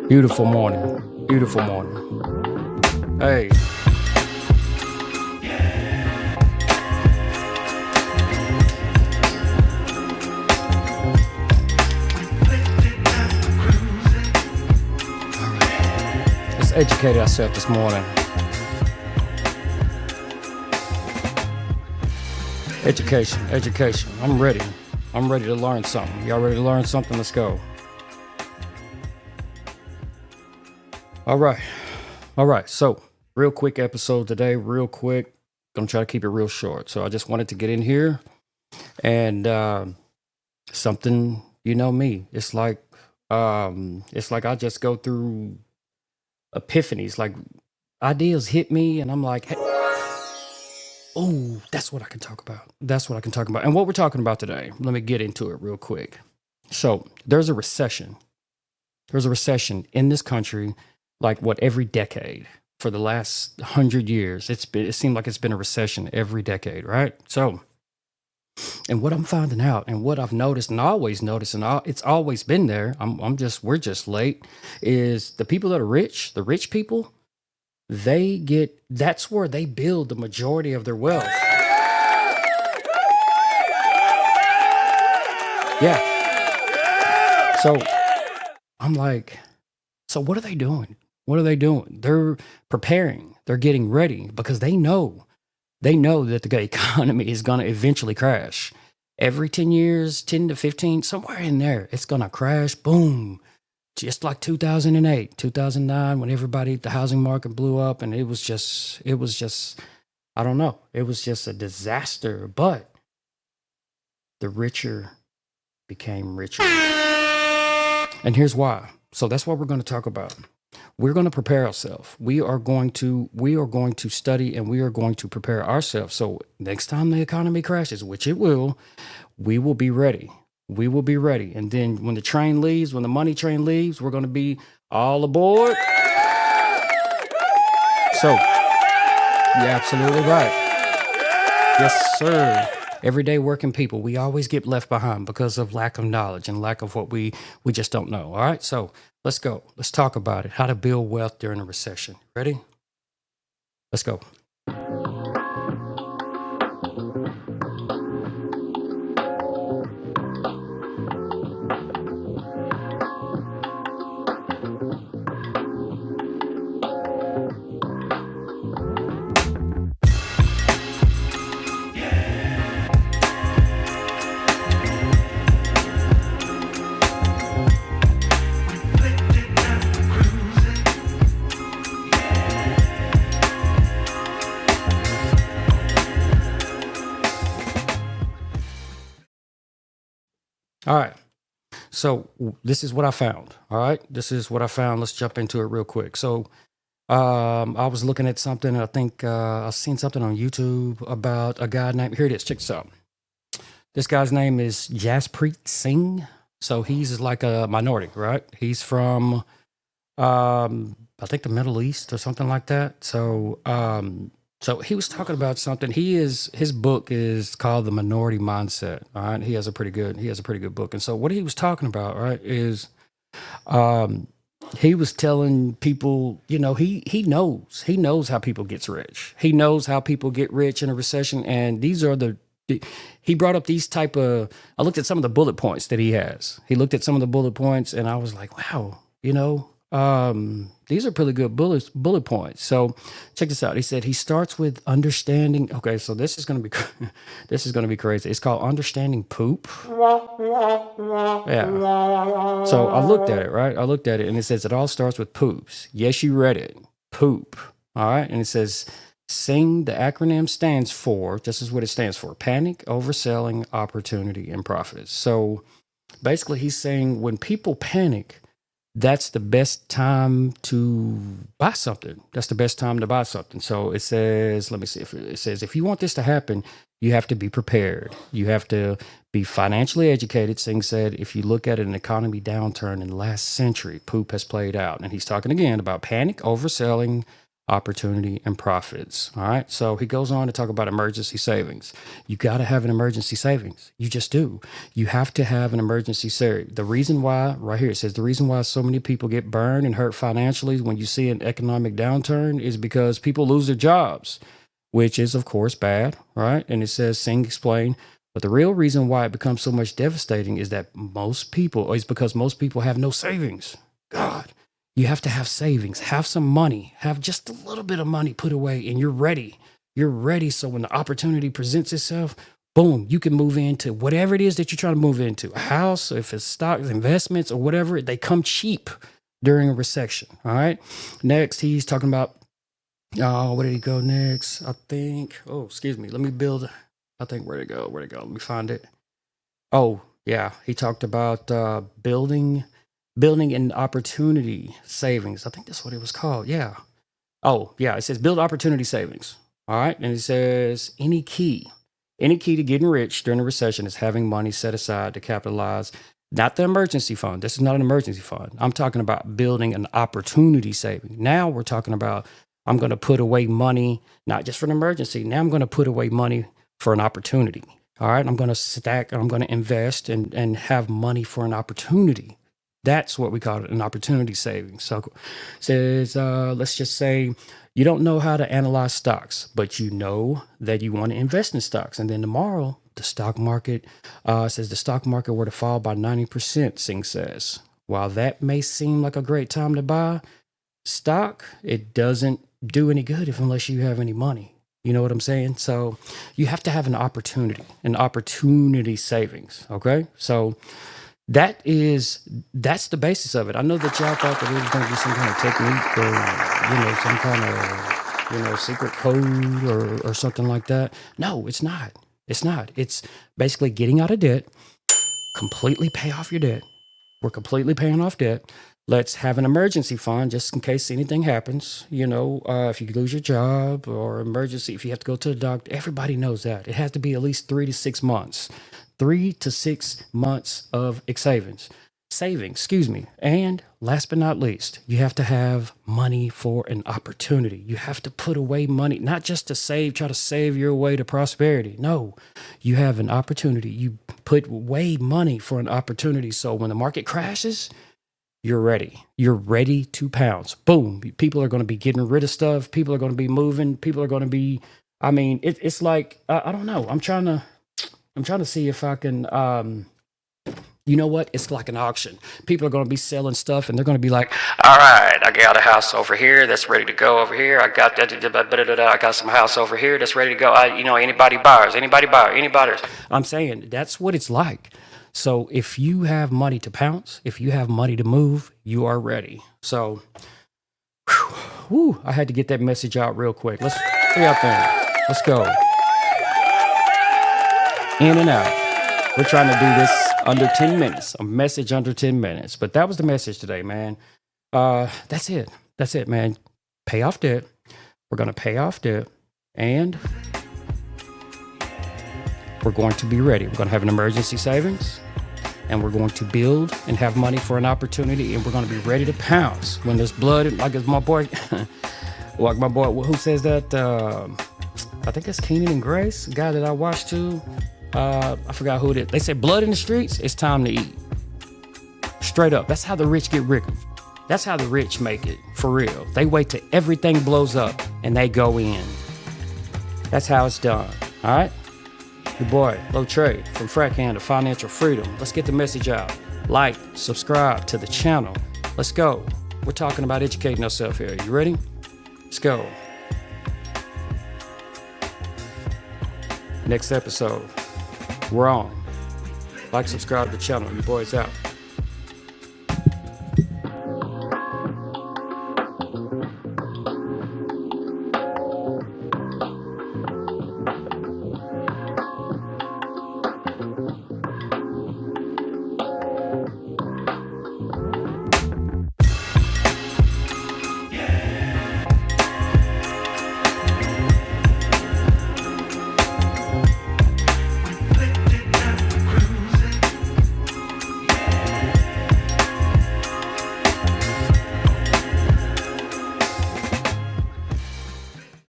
Beautiful morning. Beautiful morning. Hey, all right. Let's educate ourselves this morning. Education, education. I'm ready. I'm ready to learn something. Y'all ready to learn something? Let's go. All right. All right. So, real quick episode today, real quick. Gonna try to keep it real short. So, I just wanted to get in here and something, you know me. It's like I just go through epiphanies, like ideas hit me and I'm like, hey, oh, that's what I can talk about. That's what I can talk about. And what we're talking about today, let me get into it real quick. So there's a recession. There's a recession in this country, like what, every decade for the last 100 years. It seemed like it's been a recession every decade, right? So, and what I'm finding out and what I've noticed and always noticed, and it's always been there. We're just late. Is the people that are rich, the rich people, that's where they build the majority of their wealth. Yeah. So I'm like, so what are they doing? What are they doing? They're preparing. They're getting ready because they know that the economy is going to eventually crash. Every 10 years, 10 to 15, somewhere in there, it's going to crash. Boom. Just like 2008, 2009, when the housing market blew up, and it was just, I don't know, it was just a disaster. But the richer became richer. And here's why. So that's what we're going to talk about. We're going to prepare ourselves. We are going to study, and we are going to prepare ourselves. So next time the economy crashes, which it will, we will be ready. We will be ready. And then when the train leaves, when the money train leaves, we're going to be all aboard. So you're absolutely right. Yes, sir. Everyday working people, we always get left behind because of lack of knowledge and lack of what we just don't know. All right. So let's go. Let's talk about it. How to build wealth during a recession. Ready? Let's go. All right. So this is what I found. All right. This is what I found. Let's jump into it real quick. So I was looking at something. I think I seen something on YouTube about a guy named. Here it is. Check this out. This guy's name is Jaspreet Singh. So he's like a minority, right? He's from I think the Middle East or something like that. So he was talking about something. His book is called The Minority Mindset. All right. He has a pretty good book. And so what he was talking about, right, is um he was telling people, he knows how people gets rich. He knows how people get rich in a recession. And he brought up these type of, I looked at some of the bullet points that he has. He looked at some of the bullet points and I was like, wow, these are pretty good bullet points. So check this out. He said he starts with understanding. Okay, so this is gonna be this is gonna be crazy. It's called understanding poop. Yeah. So I looked at it, right? I looked at it and it says it all starts with poops. Yes, you read it. Poop. All right. And it says SING, the acronym stands for, this is what it stands for: panic, overselling, opportunity, and profits. So basically, he's saying when people panic, that's the best time to buy something. That's the best time to buy something. So it says, let me see if it says, if you want this to happen, you have to be prepared. You have to be financially educated. Singh said, if you look at an economy downturn in the last century, poop has played out. And he's talking again about panic, overselling, opportunity, and profits. All right. So he goes on to talk about emergency savings. You got to have an emergency savings. You just do. You have to have an emergency savings. The reason why, right here, it says the reason why so many people get burned and hurt financially when you see an economic downturn is because people lose their jobs, which is, of course, bad. Right. And it says, Singh explained. But the real reason why it becomes so much devastating is that because most people have no savings. God. You have to have savings, have some money, have just a little bit of money put away, and you're ready. You're ready. So when the opportunity presents itself, boom, you can move into whatever it is that you're trying to move into. A house, if it's stocks, investments, or whatever, they come cheap during a recession. All right. Next, he's talking about, where did he go next? I think, excuse me. Let me build. I think, where'd it go? Let me find it. Oh, yeah. He talked about building an opportunity savings. I think that's what it was called. Yeah. Oh, yeah. It says build opportunity savings. All right. And it says any key to getting rich during a recession is having money set aside to capitalize, not the emergency fund. This is not an emergency fund. I'm talking about building an opportunity saving. Now we're talking about I'm going to put away money, not just for an emergency. Now I'm going to put away money for an opportunity. All right. I'm going to stack, I'm going to invest and have money for an opportunity. That's what we call it, an opportunity savings. So it says, let's just say you don't know how to analyze stocks, but you know that you want to invest in stocks. And then tomorrow, the stock market says the stock market were to fall by 90%, Singh says. While that may seem like a great time to buy stock, it doesn't do any good unless you have any money. You know what I'm saying? So you have to have an opportunity savings. Okay. So that's the basis of it. I know that y'all thought that it was going to be some kind of technique or, some kind of, secret code or something like that. No, it's not. It's not. It's basically getting out of debt, completely pay off your debt. We're completely paying off debt. Let's have an emergency fund just in case anything happens. If you lose your job or emergency, if you have to go to the doctor, everybody knows that. It has to be at least 3 to 6 months. 3 to 6 months of savings. And last but not least, you have to have money for an opportunity. You have to put away money, not just to try to save your way to prosperity. No, you have an opportunity. You put away money for an opportunity. So when the market crashes, you're ready. You're ready to pounce. Boom. People are going to be getting rid of stuff. People are going to be moving. People are going to be, it's like, I don't know. I'm trying to see if I can, you know what? It's like an auction. People are going to be selling stuff and they're going to be like, all right, I got a house over here that's ready to go over here. I got I got some house over here that's ready to go. Anybody buyers? I'm saying that's what it's like. So if you have money to pounce, if you have money to move, you are ready. So, I had to get that message out real quick. Let's go. In and out. We're trying to do this under 10 minutes, a message under 10 minutes. But that was the message today, man. That's it, man. Pay off debt. We're going to pay off debt. And we're going to be ready. We're going to have an emergency savings. And we're going to build and have money for an opportunity. And we're going to be ready to pounce when there's blood. Like it's my boy, who says that? I think it's Keenan and Grace, the guy that I watched too. I forgot who it is. They say blood in the streets, it's time to eat. Straight up. That's how the rich get rich. That's how the rich make it, for real. They wait till everything blows up and they go in. That's how it's done. All right? Your boy, Low Trade from Frackhand to Financial Freedom. Let's get the message out. Like, subscribe to the channel. Let's go. We're talking about educating ourselves here. You ready? Let's go. Next episode. We're on. Like, subscribe to the channel. Your boy's out.